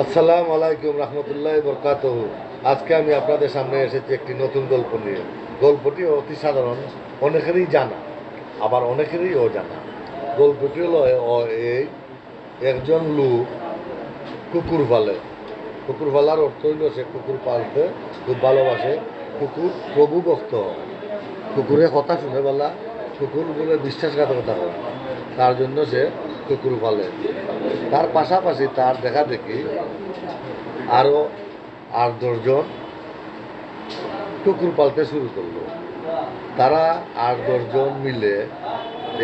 আসসালামু আলাইকুম রহমতুল্লাহ বরকাতুহ। আজকে আমি আপনাদের সামনে এসেছি একটি নতুন গল্প নিয়ে। গল্পটি অতি সাধারণ, অনেকেরই জানা, আবার অনেকেরই অজানা। গল্পটি হলো এই একজন লোক কুকুর পালে। কুকুর পালার অর্থ হইল সে কুকুর পালতে খুব ভালোবাসে। কুকুর প্রভু ভক্ত হয়। কুকুরের কথা শুনে বলা, কুকুর বলে বিশ্বাসঘাতকতা করে, তার জন্য সে কুকুর পালে। তার পাশাপাশি তার দেখা দেখি আরও 8-10 জন কুকুর পালতে শুরু করলো। তারা 8-10 জন মিলে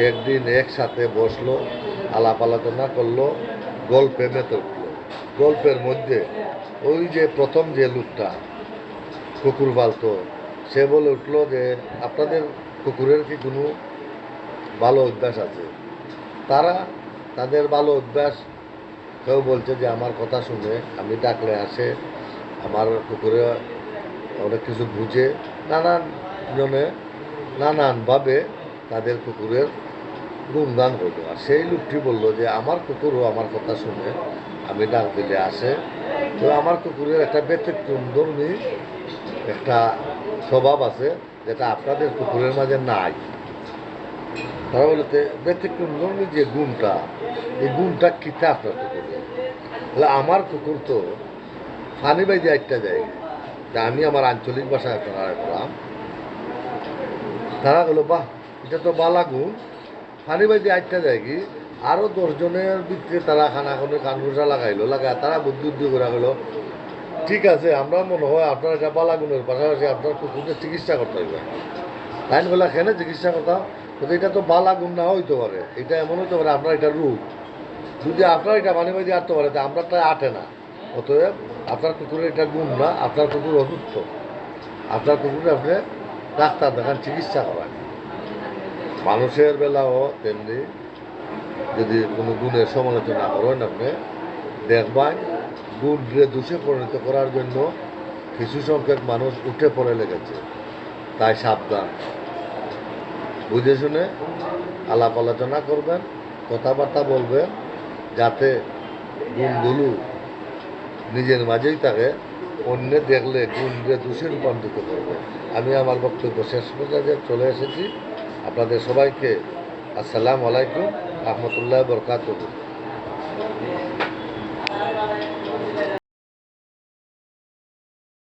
একদিন একসাথে বসলো, আলাপ আলোচনা করলো, গল্পে মেতে উঠলো। গল্পের মধ্যে ওই যে প্রথম যে লোকটা কুকুর পালতো, সে বলে উঠলো যে আপনাদের কুকুরের কি কোনো ভালো অভ্যাস আছে? তারা তাদের ভালো অভ্যাস, কেউ বলছে যে আমার কথা শুনে, আমি ডাকলে আসে, আমার কুকুরে অনেক কিছু বুঝে। নানান জনে নানানভাবে তাদের কুকুরের গুণগান হইল। আর সেই লোকটি বলল যে আমার কুকুরও আমার কথা শুনে, আমি ডাক দিলে আসে। তো আমার কুকুরের একটা ব্যতিক্রমধর্মী একটা স্বভাব আছে, যেটা আপনাদের কুকুরের মাঝে নাই। তারা বলতে ব্যতিক্রমধর্মী যে গুণটা, এই গুণটা কিতা আপনার কুকুরে? তাহলে আমার কুকুর তো ফানি বাইতে একটা জায়গায়, যা আমি আমার আঞ্চলিক ভাষায় আপনারা বললাম। তারা বললো বাহ, এটা তো বালা গুণ। ফানি বাইতে একটা জায়গি আরও 10 জনের ভিতরে তারা খানাখনে কানগুসা লাগাইলো, লাগায় তারা বুদ্ধি করে গেলো ঠিক আছে, আমরা মনে হয় আপনার এটা বালা গুণের পাশাপাশি আপনার কুকুরকে চিকিৎসা করতে হইবে। লাইন বলে কেন চিকিৎসা করতাম? কিন্তু এটা তো বালা গুণ না হইতে পারে, এটা এমন হইতে পারে আপনার এটা রোগ। যদি আপনার এটা পানি বাইতে আটতে পারে, তা আমরাটা আটে না। অতএব আপনার কুকুরের এটা গুণ না, আপনার কুকুর অসুস্থ। আপনার কুকুরে আপনি ডাক্তার দেখান, চিকিৎসা করান। মানুষের বেলাও তেমনি, যদি কোনো গুণের সমালোচনা করেন আপনি, দেখবেন গুণরে দোষে পরিণত করার জন্য কিছু সংখ্যক মানুষ উঠে পড়ে লেগেছে। তাই সাবধান, বুঝে শুনে আলাপ আলোচনা করবেন, কথাবার্তা বলবেন, যাতে গুণগুলো নিজের মাঝেই থাকে। অন্য দেখলে গুণরে দোষে রূপান্তরিত করবে। আমি আমার বক্তব্য শেষ পর্যায়ে চলে এসেছি। আপনাদের সবাইকে আসসালামু আলাইকুম রহমতুল্লাহ বরকাতুহু।